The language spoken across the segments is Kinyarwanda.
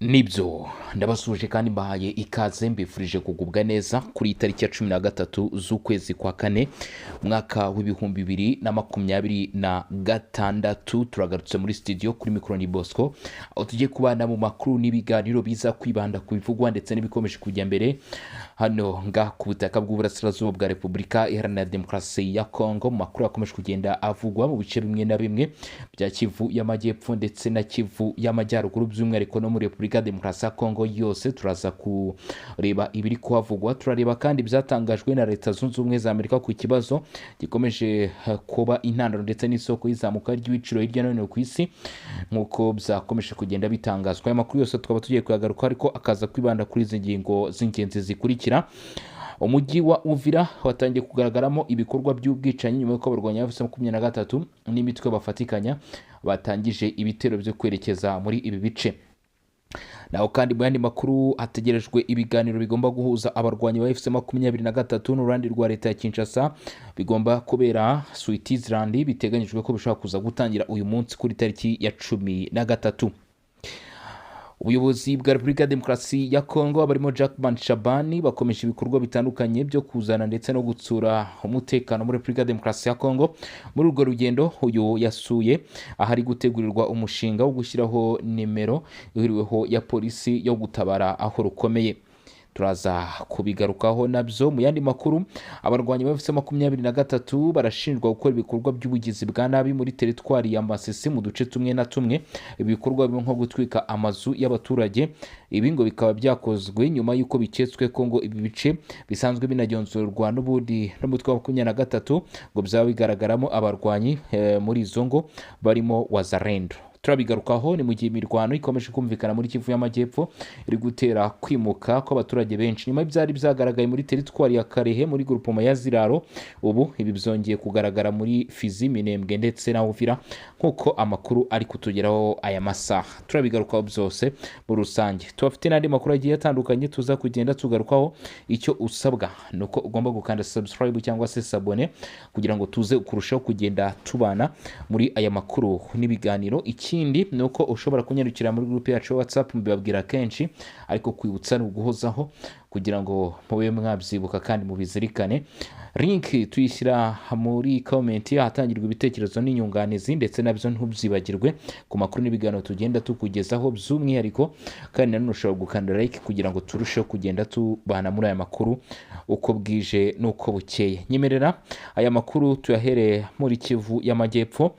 Nibyo ndabasuje kandi mbahaye ikaze mbifurije kugubwa neza kuri tariki ya 13 z'ukwezi kwa kane mwaka w'ibihumbi 2026. Turagarutse muri studio kuri mikoro ni Bosco, aho tugiye kubana mu makuru n'ibiganiro biza kwibanda ku bivugwa ndetse n'ibikomeje kujya mbere hano ku butaka bw'uburasirazuba bwa Repubulika Iharanira Demokarasi ya Kongo. Mu makuru akomeje kugenda avugwa mu bice bimwe na bimwe bya Kivu y'Amajyepfo ndetse na Kivu y'Amajyaruguru, by'umwihariko no muri Repubulika Demokarasi ya Kongo yose. Turaza kureba ibiri kuhavugwa, turareba kandi byatangajwe na Leta Zunze Ubumwe za Amerika ku kibazo gikomeje kuba intandaro ndetse n'isoko y'izamuka ry'ibiciro hirya no hino ku isi nk'uko byakomeje kugenda bitangazwa. Aya makuru yose tukaba tugiye kuyagaruka, ariko akaza kwibanda kuri izi ngingo z'ingenzi zikurikira. Umujyi wa Uvira watangiye kugaragaramo ibikorwa by'ubwicanyi nyuma y'uko abarwanya M23 n'imitwe bafatikanya batangije ibitero byo kwerekeza muri ibi bice. Naho kandi mu yandi makuru hategerejwe ibiganiro bigomba guhuza abarwanyi ba M23 n'urundi rwa leta ya Kinshasa, bigomba kubera Switzerland. Biteganyijwe ko bishobora kuza gutangira uyu munsi kuri tariki ya 13. Ubuyobozi bwa Repubulika Demokarasi ya Kongo barimo Jackman Shabani bakomeje ibikorwa bitandukanye byo kuzana ndetse no gutsura umutekano muri Repubulika Demokarasi ya Kongo. Muri urwo rugendo uyu yasuye ahari gutegurirwa umushinga wo gushyiraho nimero ihuriweho ya polisi yo gutabara aho rukomeye. Turaza kubigarukaho nabyo. Mu yandi makuru, abarwanyi ba M23 barashinjwa gukora ibikorwa by'ubugizi bwa nabi muri teritwari ya Masisi mu duce tumwe na tumwe. Ibikorwa birimo nko gutwika amazu y'abaturage. Ibi ngo bikaba byakozwe nyuma y'uko biketswe ko ngo ibi bice bisanzwe binagenzurwa n'ubundi n'umutwe wa 23 ngo byaba bigaragaramo abarwanyi muri izo ngo barimo Wazalendo. Turabigarukaho ni mu gihe imirwano ikomeje kumvikana muri Kivu y'Amajyepfo iri gutera kwimuka kw'abaturage benshi nyuma byari byagaragaye muri teritwari ya Karehe muri groupement ya Ziraro. Ubu ibi byongeye kugaragara muri Fizi, Minembwe ndetse na Uvira nk'uko amakuru ari kutugeraho aya masaha. Turabigarukaho byose muri rusange. Tubafite n'andi makuru agiye atandukanye tuza kugenda tugarukaho. Icyo usabwa nuko ugomba gukanda subscribe cyangwa se s'abone kugira ngo tuze kurushaho kugenda tubana muri aya makuru n'ibiganiro. Ikindi nuko ushobora kunyarukira muri groupe yacu WhatsApp, mbibabwira kenshi, ariko kwibutsa no guhozaho kugira ngo mube mwabyibuka kandi mubizirikane. Link tuyishyira muri comment ahatangirwa ibitekerezo n'inyunganizi, ndetse nabyo ntubyibagirwe ku makuru n'ibiganiro tugenda tukugezaho by'umwihariko. Kandi nanone ushobora gukanda like kugira ngo turusheho kugenda tubana muri aya makuru uko bwije n'uko bukeye. Nyemerera aya makuru tuyahereye muri Kivu y'Amajyepfo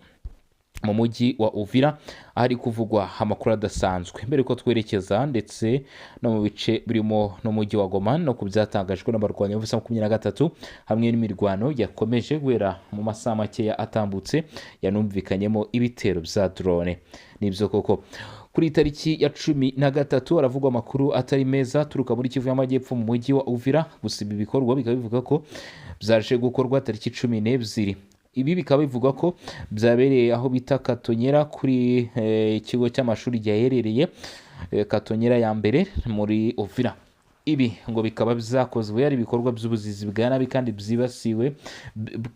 mu mujyi wa Uvira ahari kuvugwa amakuru adasanzwe. Mbere ko twerekeza ndetse no mu bice birimo n'umujyi wa Goma no kubyatangajwe n'abarwanyi ba M23 hamwe n'imirwano yakomeje guhera mu masaha make atambutse yanumvikanyemo ibitero bya drone. Nibyo koko kuri tariki ya 13 haravugwa amakuru atari meza turuka muri Kivu y'Amajyepfo mu mujyi wa Uvira. Gusa ibi bikorwa bikaba bivuga ko byaje gukorwa tariki 12. Ibi bikaba bivuga ko byabereye aho bita Katonyera kuri ikigo cy'amashuri giherereye Katonyera ya mbere muri Uvira. Ibi ngo bikaba byakozwe ari ibikorwa by'ubuzizi bwa nabi kandi byibasiwe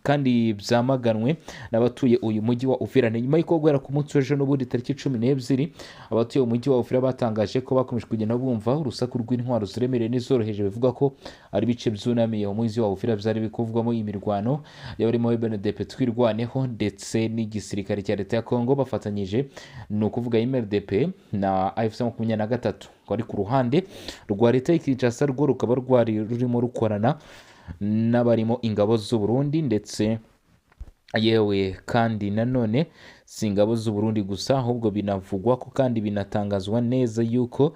kandi byamaganwe n'abatuye uyu mujyi wa Uvira. Nyuma y'uko guhera ku munsi w'ejo n'ubundi tariki 12 abatuye umujyi wa Uvira batangaje ko bakomeje kugenda bumva urusaku rw'intwaro ziremereye n'izoroheje, bivuga ko ari bice byunamiye umujyi wa Uvira byari bikuvugwamo imirwano y'abarimo MRDP twirwaneho ndetse n'igisirikare cya leta ya Kongo bafatanyije, ni ukuvuga MRDP na AFC 23 ari ku ruhande rwa leta ya Kinshasa, rwo rukaba rurimo rukorana n'abarimo ingabo z'u Burundi ndetse yewe kandi nanone si ingabo z'u Burundi gusa, ahubwo binavugwa ko kandi binatangazwa neza yuko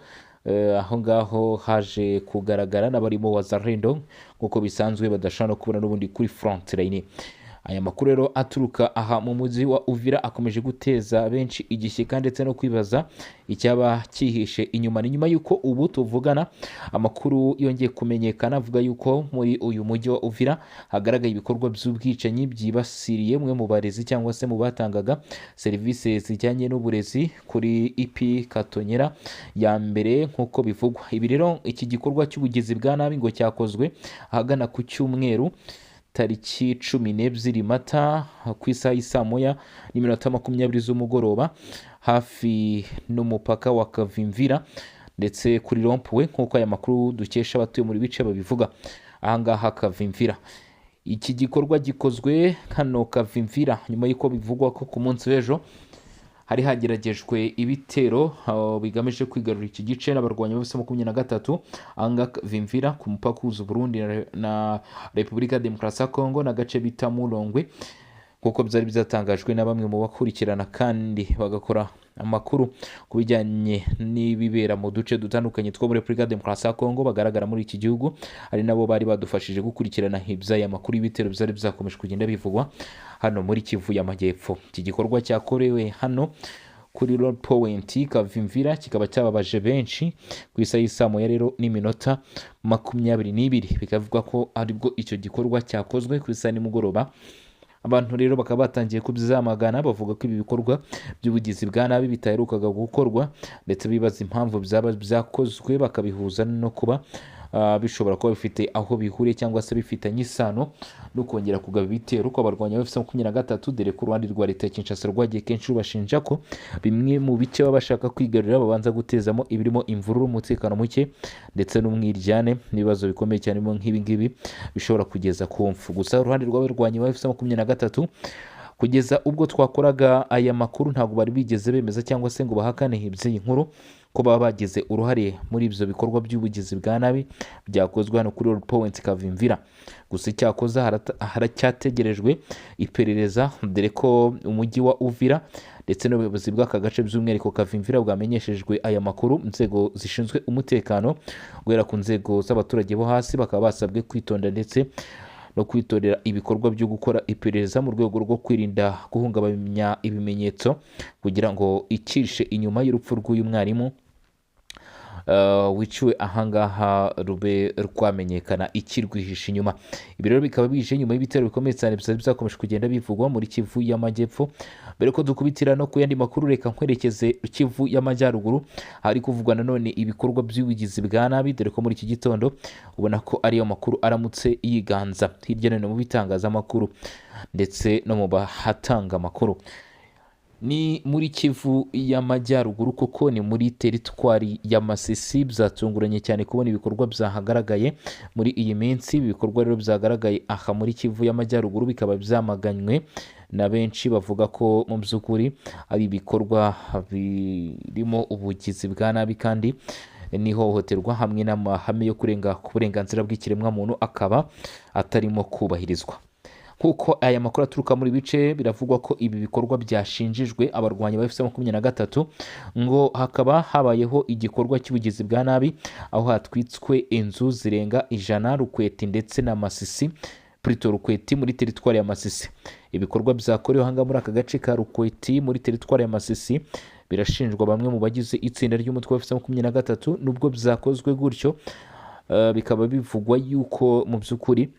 aho ngaho haje kugaragara n'abarimo Wazalendo nk'uko bisanzwe badashobora no kubona n'ubundi kuri front line. Aya makuru rero aturuka aha mu mujyi wa Uvira akomeje guteza benshi igishyika ndetse no kwibaza icyaba cyihishe inyuma. Ni nyuma y'uko ubu tuvugana amakuru yongeye kumenyekana avuga y'uko muri uyu mujyi wa Uvira hagaragaye ibikorwa by'ubwicanyi byibasiriye mwe mu barezi cyangwa se mu batangaga serivisi zijyanye n'uburezi kuri IP Katonyera ya mbere nk'uko bivugwa. Ibi rero iki gikorwa cy'ubugizi bwa nabi ngo cyakozwe ahagana ku cyumweru tariki 12 Mata ku isaha y'isa moya n'iminota 20 z'umugoroba hafi n'umupaka wa Kavimvira ndetse kuri rompuwe nk'uko aya makuru dukesha abatuye muri bice babivuga. Ahangaha Kavimvira, iki gikorwa gikozwe hano Kavimvira nyuma y'uko bivugwa ko ku munsi w'ejo hari hageragejwe ibitero bigamije kwigarura iki gice n'abarwanyi ba M23 ahangaha Kavimvira ku mupaka uhuza Burundi na Repubulika ya Demokarasi ya Kongo n'agace bita Mulongwe, kuko byari bizatangajwe na bamwe mu bakurikirana kandi bagakora amakuru ku bijyanye n'ibibera mu duce dutandukanye two muri Repubulika ya Demokarasi ya Kongo bagaragara muri iki gihugu, ari nabo bari badufashije gukurikirana iby'aya makuru y'ibitero byari bizakomeje kugenda bivugwa hano muri Kivu y'Amajyepfo. Iki gikorwa cyakorewe hano kuri Road Point Kavimvira kikaba cyababaje benshi ku isaha y'isa moya rero n'iminota 22, bikavuga ko aribwo icyo gikorwa cyakozwe ku isaha nimugoroba. Abantu rero bakaba batangiye kubyamagana bavuga ko ibi bikorwa by'ubugizi bwa nabi bitaherukaga gukorwa, ndetse bibaza impamvu byaba byakozwe bakabihuza no kuba bishobora kuba bifite aho bihuriye cyangwa se bifitanye isano no kongera kugaba ibitero ko abarwanya ba M23, dore ko uruhande rwa leta ya Kinshasa rwagiye kenshi rubashinja ko bimwe mu bice baba bashaka kwigarurira babanza gutezamo ibirimo imvururu, umutekano muke ndetse n'umwiryane n'ibibazo bikomeye cyane nk'ibi ngibi bishobora kugeza ku mfu. Gusa uruhande rw'abarwanyi ba M23 kugeza ubwo twakoraga aya makuru ntabwo bari bigeze bemeza cyangwa se ngo bahakane iby'iyi nkuru ko baba bagize uruhare muri ibyo bikorwa by'ubugizi bwa nabi byakozwe hano kuri Road Point Kavimvira. Gusa icyakoze haracyategerejwe iperereza, dore ko umujyi wa Uvira ndetse n'ubuyobozi bw'aka gace by'umwihariko Kavimvira bwamenyeshejwe aya makuru. Inzego zishinzwe umutekano guhera ku nzego z'abaturage bo hasi bakaba basabwe kwitonda ndetse no kwitorera ibikorwa byo gukora iperereza mu rwego rwo kwirinda guhungabanya ibimenyetso kugira ngo icishe inyuma y'urupfu rw'uyu mwarimu wiciwe ahangaha rube rwamenyekana ikirwihisha inyuma. Ibi rero bikaba bije nyuma y'ibitero bikomeye cyane bizakomeje kugenda bivugwa muri Kivu y'Amajyepfo. Mbere ko dukubitira no ku yandi makuru, reka nkwerekeze Kivu y'Amajyaruguru, hari kuvugwa nanone ibikorwa by'ubugizi bwa nabi, dore ko muri iki gitondo ubona ko ariyo makuru aramutse yiganza hirya no hino mu bitangazamakuru ndetse no mu bahatanga amakuru. Ni muri Kivu y'Amajyaruguru kuko ni muri teritwari ya Masisi. Byatunguranye cyane kubona ibikorwa byahagaragaye muri iyi minsi. Ibikorwa rero byagaragaye aha muri Kivu y'Amajyaruguru bikaba byamaganywe na benshi, bavuga ko mu by'ukuri ari ibikorwa birimo ubugizi bwa nabi kandi n'ihohoterwa hamwe n'amahame yo kurenga ku burenganzira bw'ikiremwamuntu akaba atarimo kubahirizwa. Kuko aya makuru aturuka muri bice biravugwa ko ibi bikorwa byashinjijwe abarwanyi ba M23 ngo hakaba habayeho igikorwa cy'ubugizi bwa nabi aho hatwitswe inzu zirenga 100 Rukweti ndetse na Masisi, Prito Rukweti muri teritwari ya Masisi. Ibikorwa byakorewe hanga muri aka gace ka Rukweti muri teritwari ya Masisi birashinjwa bamwe mu bagize itsinda ry'umutwe wa M23. Nubwo byakozwe gutyo bikaba bivugwa yuko mu by'ukuri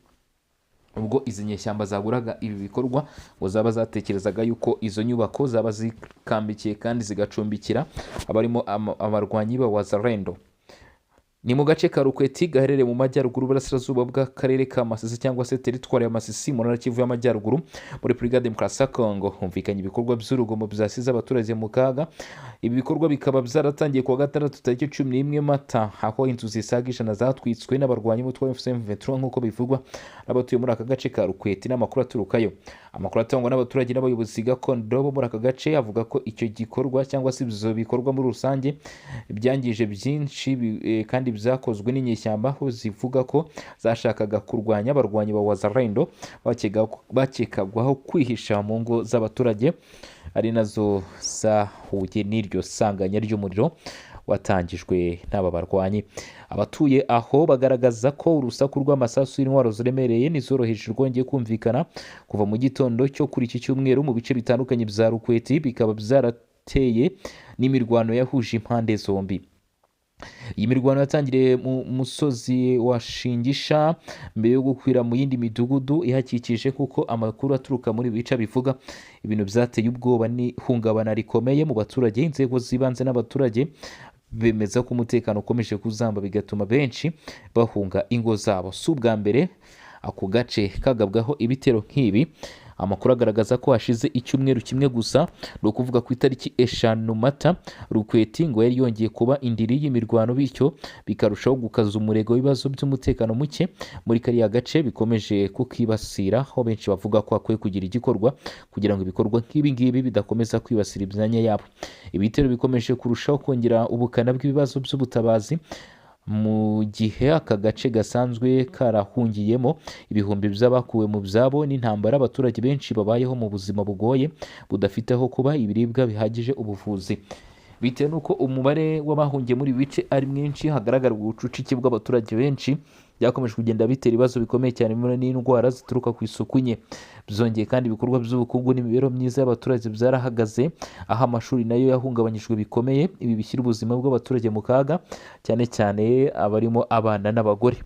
ubwo izi nyeshyamba zaguraga ibi bikorwa ngo zaba zatekerezaga yuko izo nyubako zaba zikambikiye kandi zigacumbikira abarimo abarwanyi ba Wazalendo. Ni mu gace ka Rukweti gaherereye mu majyaruguru burasirazuba bw'akarere ka Masisi cyangwa se teritwari ya Masisi mu ntara Kivu y'Amajyaruguru muri Repubulika ya Demokarasi ya Kongo. Humvikanye ibikorwa by'urugomo byasize abaturage mu kaga. Ibi bikorwa bikaba byaratangiye kuwa gatandatu tariki 11 Mata, aho inzu zisaga 100 zatwitswe n'abarwanyi mu twa M23 nk'uko bivugwa n'abatuye muri aka gace ka Rukweti n'amakuru aturukayo. Amakuru atangwa n'abaturage n'abayobozi gakondo bo muri aka gace avuga ko icyo gikorwa cyangwa se ibyo bikorwa muri rusange byangije byinshi kandi byakozwe n'inyeshyamba aho zivuga ko zashakaga kurwanya abarwanyi ba Wazalendo bakekagwaho kwihisha mu ngo z'abaturage, ari nazo zahuye n'iryo sanganya ry'umuriro watangijwe n'aba barwanyi. Abatuye aho bagaragaza ko urusaku rw'amasasu y'intwaro ziremereye n'izoroheje rwongeye kumvikana kuva mu gitondo cyo kuri iki cyumweru mu bice bitandukanye bya Rukweti, bikaba byarateye n'imirwano yahuje impande zombi. Iyi mirwano yatangiriye mu musozi wa Shingisha mbere yo gukwira mu yindi midugudu ihakikije, kuko amakuru aturuka muri bica bivuga ibintu byateye ubwoba n'ihungabana rikomeye mu baturage. Inzego zibanze n'abaturage bemeza ko umutekano ukomeje kuzamba bigatuma benshi bahunga ingo zabo. Si ubwa mbere ako gace kagabwaho ibitero nk'ibi, amakuru agaragaza ko hashize icyumweru kimwe gusa, ni ukuvuga ku itariki 5 Mata, Rukweti ngo yari yongeye kuba indiri y'imirwano, bityo bikarushaho gukaza umurego w'ibibazo by'umutekano muke muri kariya gace bikomeje kukibasira, aho benshi bavuga ko hakwiye kugira igikorwa kugira ngo ibikorwa nk'ibi ngibi bidakomeza kwibasira imyanya yabo. Ibitero bikomeje kurushaho kongera ubukana bw'ibibazo by'ubutabazi mu gihe aka gace gasanzwe karahungiyemo ibihumbi by'abakuwe mu byabo n'intambara. Abaturage benshi babayeho mu buzima bugoye budafite aho kuba, ibiribwa bihagije, ubuvuzi. Bitewe n'uko umubare w'abahungiye muri ibi bice ari mwinshi, hagaragara ubucucike bw'abaturage benshi, byakomeje kugenda bitera ibibazo bikomeye cyane n'indwara zituruka ku isuku nke. Byongeye kandi ibikorwa by'ubukungu n'imibereho myiza y'abaturage byarahagaze, aho amashuri nayo yahungabanyijwe bikomeye. Ibi bishyira ubuzima bw'abaturage mu kaga, cyane cyane abarimo abana n'abagore.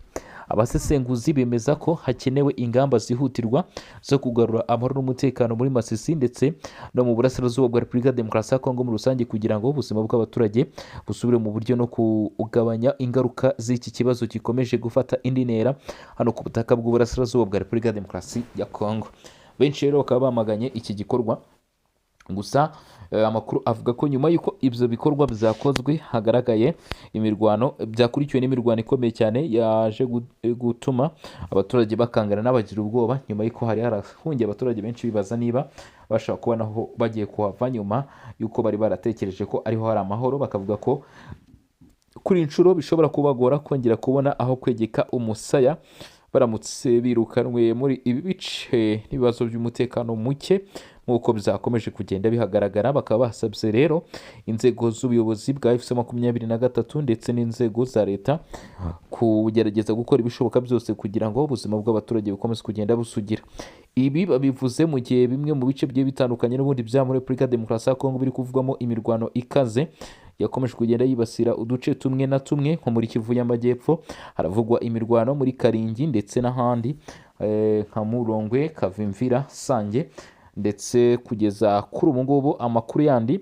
Abasesenguzi bemeza ko hakenewe ingamba zihutirwa zo kugarura amahoro n'umutekano muri Masisi ndetse no mu burasirazuba bwa Repubulika ya Demokarasi ya Kongo muri rusange, kugira ngo ubuzima bw'abaturage busubire mu buryo no kugabanya ingaruka z'iki kibazo gikomeje gufata indi ntera hano ku butaka bw'uburasirazuba bwa Repubulika ya Demokarasi ya Kongo. Benshi rero bakaba bamaganye iki gikorwa. Gusa amakuru avuga ko nyuma y'uko ibyo bikorwa byakozwe, hagaragaye imirwano, byakurikiwe n'imirwano ikomeye cyane yaje gutuma abaturage bakangana n'abagira ubwoba, nyuma y'uko hari harahungiye abaturage benshi bibaza niba bashaka kubona aho bagiye kuhava, nyuma y'uko bari baratekereje ko ariho hari amahoro. Bakavuga ko kuri inshuro bishobora kubagora kongera kubona aho kwegeka umusaya baramutse birukanwe muri ibi bice n'ibibazo by'umutekano muke nk'uko byakomeje kugenda bihagaragara. Bakaba basabye rero inzego z'ubuyobozi bwa FC23 ndetse n'inzego za leta kugerageza gukora ibishoboka byose kugira ngo ubuzima bw'abaturage bukomeze kugenda busugira. Ibi babivuze mu gihe bimwe mu bice bigiye bitandukanye n'ubundi bya muri Repubulika ya Demokarasi ya Kongo biri kuvugwamo imirwano ikaze yakomeje kugenda yibasira uduce tumwe na tumwe, nko muri Kivu y'Amajyepfo haravugwa imirwano muri Karingi ndetse n'ahandi nka Murongwe, Kavimvira, Sange, ndetse kugeza kuri ubu ngubu amakuru yandi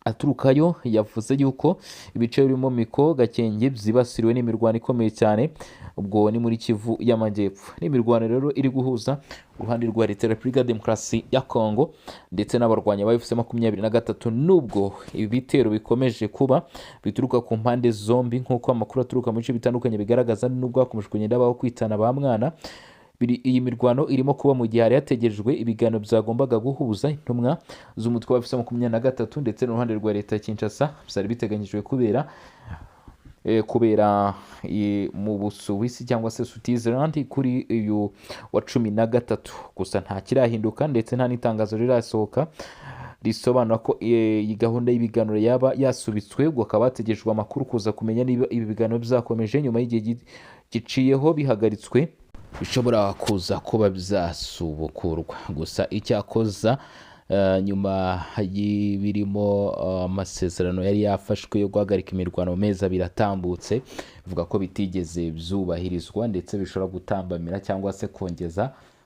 aturukayo yavuze yuko ibice birimo Miko, Gakenke byibasiriwe n'imirwano ikomeye cyane. Ubwo ni muri Kivu y'Amajyepfo. N'imirwano rero iri guhuza uruhande rwa Leta ya Repubulika ya Demokarasi ya Kongo ndetse n'abarwanya ba FC23, nubwo ibi bitero bikomeje kuba bituruka ku mpande zombi nk'uko amakuru aturuka mu bice bitandukanye bigaragaza, nubwo hakomeje kugenda baho kwitana ba mwana. Iyi mirwano irimo kuba mu gihe hari hategerejwe ibiganiro byagombaga guhuza intumwa z'umutwe wa FC23 ndetse n'uruhande rwa Leta ya Kinshasa, byari biteganyijwe kubera mu Busuwisi cyangwa se Switzerland kuri uyu wa 13. Gusa nta kirahinduka ndetse nta n'itangazo rirasohoka risobanura ko iyi gahunda y'ibiganiro yaba yasubitswe. Ubwo akaba hategerejwe amakuru kuza kumenya niba ibi biganiro byakomeje nyuma y'igihe giciyeho bihagaritswe, bishobora kuza kuba byasubukurwa. Gusa icyakoza nyuma y'ibirimo amasezerano yari yafashwe yo guhagarika imirwano meza biratambutse, bivuga ko bitigeze byubahirizwa ndetse bishobora gutambamira cyangwa se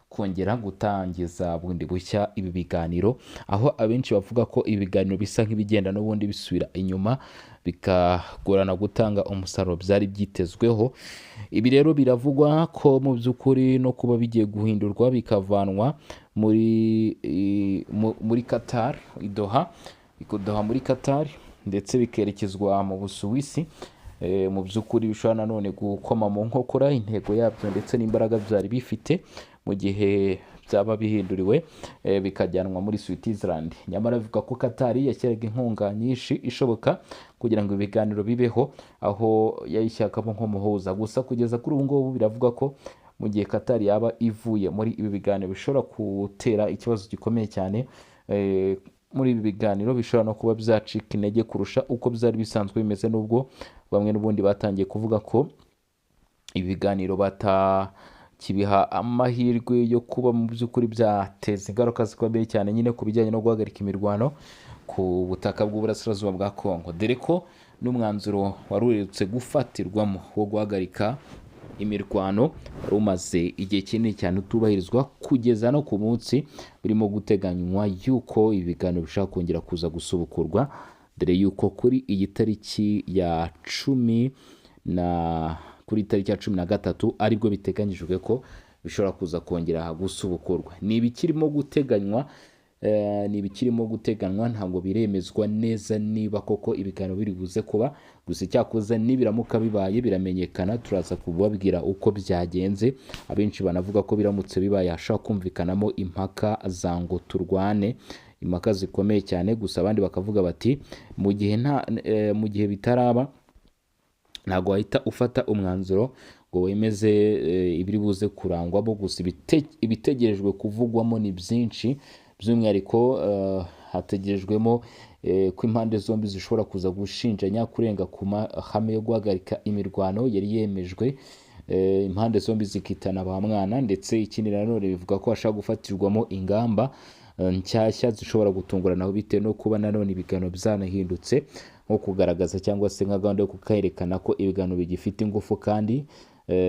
kongera gutangiza bundi bushya ibi biganiro, aho abenshi bavuga ko ibi biganiro bisa nk'ibigenda n'ubundi bisubira inyuma, bikagorana gutanga umusaruro byari byitezweho. Ibi rero biravugwa ko mu by'ukuri no kuba bigiye guhindurwa bikavanwa muri Qatar, Doha muri Qatar, ndetse bikerekezwa mu Busuwisi. Mu by'ukuri bishobora nanone gukoma mu nkokora intego yabyo ndetse n'imbaraga byari bifite mu gihe byaba bihinduriwe bikajyanwa muri Switzerland. Nyamara bivuga ko Qatar yashyiraga inkunga nyinshi ishoboka kugira ngo ibiganiro bibeho, aho yayishyakamo nk'umuhuza. Gusa kugeza kuri ubu ngubu biravuga ko mu gihe Qatar yaba ivuye muri ibi biganiro bishobora gutera ikibazo gikomeye cyane muri ibi biganiro, bishobora no kuba bzacika intege kurusha uko byari bisanzwe bimeze, nubwo bamwe n'ubundi batangiye kuvuga ko ibi biganiro kibiha amahirwe yo kuba mu by'ukuri byateza ingaruka zikomeye cyane nyine ku bijyanye no guhagarika imirwano ku butaka bw'uburasirazuba bwa Kongo, dore ko n'umwanzuro wari uherutse gufatirwamo wo guhagarika imirwano wari umaze igihe kinini cyane utubahirizwa, kugeza no ku munsi birimo guteganywa yuko ibiganiro bishobora kongera kuza gusubukurwa, dore yuko kuri iyi tariki ya 13 aribwo biteganyijwe ko bishobora kuza kongera gusubukurwa. Ni ibikirimo guteganywa ntabwo biremezwa neza niba koko ibiganiro biri buze kuba, gusa icyakoze nibiramuka bibaye biramenyekana turaza kubabwira uko byagenze. Abenshi banavuga ko biramutse bibaye hashobora kumvikanamo impaka za ngo turwane, impaka zikomeye cyane. Gusa abandi bakavuga bati mu gihe bitaraba ntabwo wahita ufata umwanzuro ngo wemeze ibiri buze kurangwamo. Gusa ibitegerejwe kuvugwamo ni byinshi, by'umwihariko hategerejwemo ko impande zombi zishobora kuza gushinjanya kurenga ku mahame yo guhagarika imirwano yari yemejwe, impande zombi zikitana ba mwana. Ndetse ikindi nanone bivuga ko hashobora gufatirwamo ingamba nshyashya zishobora gutunguranaho bitewe no kuba nanone ibiganiro byanahindutse, nko kugaragaza cyangwa se nka gahunda yo kukerekana ko ibiganiro bigifite ingufu kandi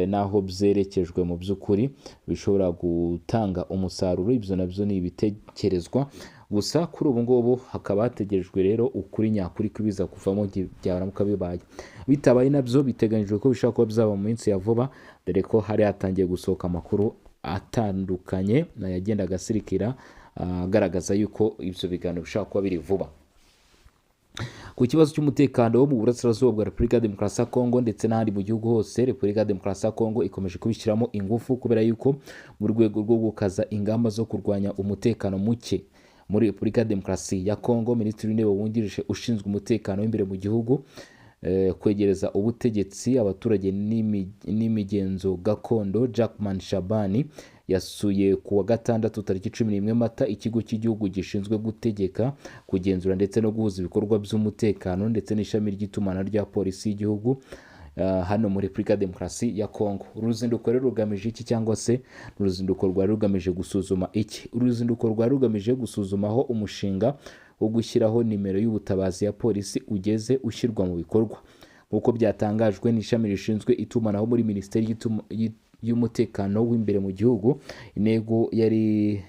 naho byerekejwe mu by'ukuri bishobora gutanga umusaruro. Ibyo nabyo ni ibitekerezwa. Gusa kuri ubu ngubu hakaba hategerejwe rero ukuri nyakuri kubiza kuvamo byaramuka bibaye. Bitabaye nabyo biteganyijwe ko bishobora kuba byaba mu minsi ya vuba, dore ko hari hatangiye gusohoka amakuru atandukanye yagenda agasirikira agaragaza yuko ibyo biganiro bishobora kuba biri vuba. Ku kibazo cy'umutekano wo mu burasirazuba bwa Repubulika ya Demokarasi ya Kongo ndetse n'ahandi mu gihugu hose, Repubulika ya Demokarasi ya Kongo ikomeje kubishyiramo ingufu kubera yuko mu rwego rwo gukaza ingamba zo kurwanya umutekano muke muri Repubulika ya Demokarasi ya Kongo, Minisitiri w'Intebe wungirije ushinzwe umutekano w'imbere mu gihugu, kwegereza ubutegetsi abaturage n'imigenzo gakondo, Jackman Shabani yasuye ku wa gatandatu tariki 11 Mata ikigo cy'igihugu gishinzwe gutegeka, kugenzura ndetse no guhuza ibikorwa by'umutekano ndetse n'ishami ry'itumanaho rya polisi y'igihugu hano muri Repubulika ya Demokarasi ya Kongo. Uruzinduko rero rugamije iki, cyangwa se uruzinduko rwari rugamije gusuzuma iki? Uruzinduko rwari rugamije gusuzumaho umushinga wo gushyiraho nimero y'ubutabazi ya polisi ugeze ushyirwa mu bikorwa, nk'uko byatangajwe n'ishami rishinzwe itumanaho muri Minisiteri y'umutekano w'imbere mu gihugu. Intego yari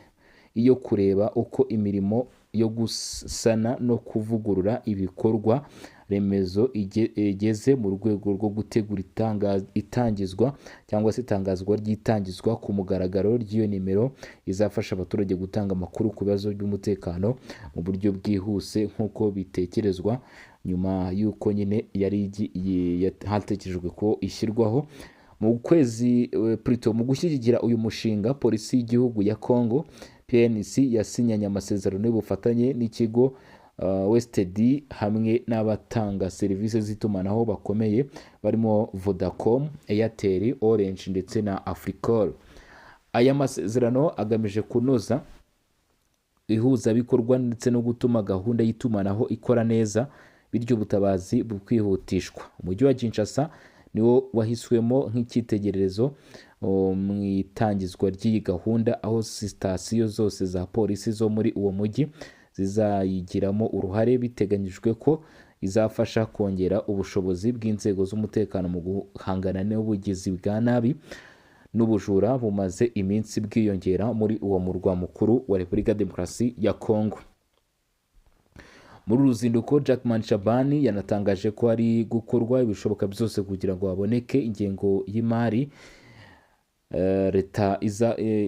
iyo kureba uko imirimo yo gusana no kuvugurura ibikorwa remezo igeze mu rwego rwo gutegura itangizwa cyangwa se itangazwa ry'itangizwa ku mugaragaro ry'iyo nimero izafasha abaturage gutanga amakuru ku bibazo by'umutekano mu buryo bwihuse nk'uko bitekerezwa, nyuma y'uko nyine yari hatekerejwe ko ishyirwaho mu kwezi mu gushyigikira uyu mushinga. Polisi y'igihugu ya Kongo PNC yasinyanye amasezerano y'ubufatanye n'ikigo Westd hamwe n'abatanga serivisi z'itumanaho bakomeye barimo Vodacom, Airtel, Orange ndetse na Africell. Aya masezerano agamije kunoza ihuzabikorwa ndetse no gutuma gahunda y'itumanaho ikora neza, bityo ubutabazi bukwihutishwa. Umujyi wa Kinshasa niwo wahiswemo nk'icyitegererezo mu itangizwa ry'iyi gahunda, aho sitasiyo zose za polisi zo muri uwo mujyi zizayigiramo uruhare. Biteganyijwe ko izafasha kongera ubushobozi bw'inzego z'umutekano mu guhangana n'ubugizi bwa nabi n'ubujura bumaze iminsi bwiyongera muri uwo murwa mukuru wa Repubulika ya Demokarasi ya Kongo. Muri ruzinduko, Jackman Shabani yanatangaje ko ari gukorwa ibishoboka byose kugira ngo haboneke ingengo y'imari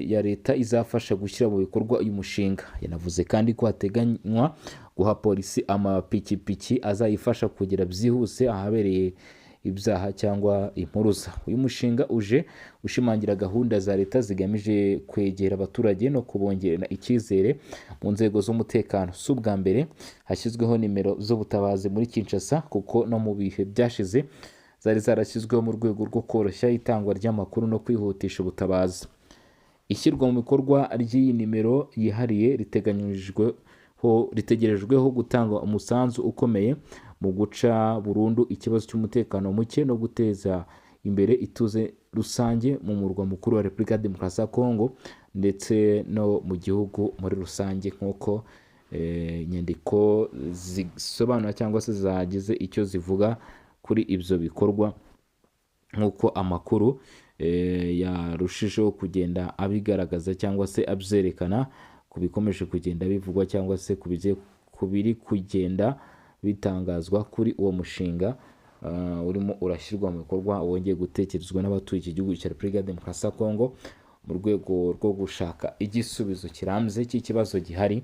ya leta izafasha gushyira mu bikorwa uyu mushinga. Yanavuze kandi ko hateganywa guha polisi amapikipiki azayifasha kugera byihuse ahabereye ibyaha cyangwa impuruza. Uyu mushinga uje ushimangira gahunda za leta zigamije kwegera abaturage no kubongerera icyizere mu nzego z'umutekano. Si ubwa mbere hashyizweho nimero z'ubutabazi muri Kinshasa, kuko no mu bihe byashize zari zarashyizweho mu rwego rwo koroshya itangwa ry'amakuru no kwihutisha ubutabazi. Ishyirwa mu bikorwa ry'iyi nimero yihariye ritegerejweho gutanga umusanzu ukomeye mu guca burundu ikibazo cy'umutekano muke no guteza imbere ituze rusange mu murwa mukuru wa Repubulika ya Demokarasi ya Kongo ndetse no mu gihugu muri rusange, nk'uko inyandiko zisobanura cyangwa se zagize icyo zivuga kuri ibyo bikorwa, nk'uko amakuru yarushijeho kugenda abigaragaza cyangwa se abyerekana ku bikomeje kugenda bivugwa cyangwa se ku biri kugenda bitangazwa kuri uwo mushinga urimo urashyirwa mu bikorwa, wongeye gutekerezwa n'abatuye iki gihugu cya Repubulika ya Demokarasi ya Kongo. mu rwego rwo gushaka igisubizo kirambye cy'ikibazo gihari,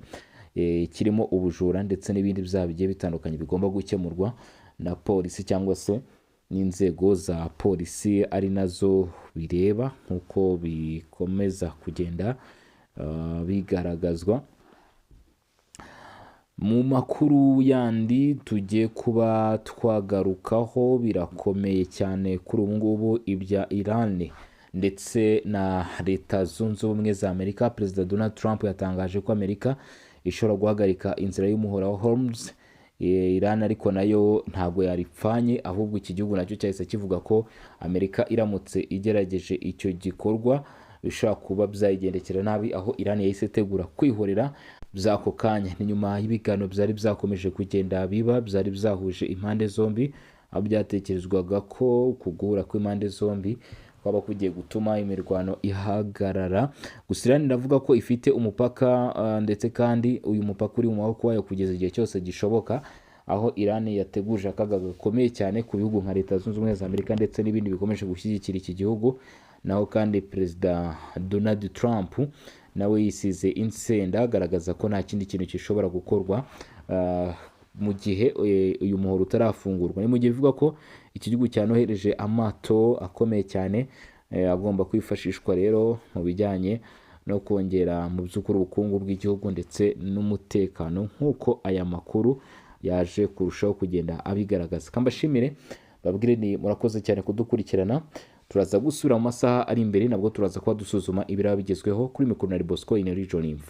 kirimo ubujura ndetse n'ibindi byaha bigiye bitandukanye bigomba gukemurwa na polisi cyangwa se n'inzego za polisi ari nazo bireba, nk'uko bikomeza kugenda bigaragazwa. Mu makuru yandi tugiye kuba twagarukaho, birakomeye cyane kuri ubu ngubu ibya Iran ndetse na Leta Zunze Ubumwe za Amerika. Perezida Donald Trump yatangaje ko Amerika ishobora guhagarika inzira y'umuhora wa Hormuz. Iran ariko nayo ntabwo yaripfanye, ahubwo iki gihugu nacyo cyahise kivuga ko Amerika iramutse igerageje icyo gikorwa bishobora kuba byayigendekera nabi, aho Iran yahise itegura kwihorera by'ako kanya. Ni nyuma y'ibiganiro byari byakomeje kugenda biba, byari byahuje impande zombi, aho byatekerezwaga ko guhura kw'impande zombi kwaba kugiye gutuma imirwano ihagarara. Gusa Iran iravuga ko ifite umupaka ndetse kandi uyu mupaka uri mu maboko wayo kugeza igihe cyose gishoboka, aho Iran yateguje akaga gakomeye cyane ku bihugu nka Leta Zunze Ubumwe za Amerika ndetse n'ibindi bikomeje gushyigikira iki gihugu. Naho kandi Perezida Donald Trump nawe yisize insenda agaragaza ko nta kindi kintu gishobora gukorwa mu gihe uyu muhoro utarafungurwa. Ni mu gihe bivuga ko iki gihugu cyanohereje amato akomeye cyane agomba kwifashishwa rero mu bijyanye no kongera mu by'ukuri ubukungu bw'igihugu ndetse n'umutekano, nk'uko aya makuru yaje kurushaho kugenda abigaragaza. Kambashimire babwire ni murakoze cyane kudukurikirana. Turaza gusubira mu masaha ari imbere, nabwo turaza kuba dusuzuma ibiraba bigezweho. Kuri mikoro na Bosco in region info.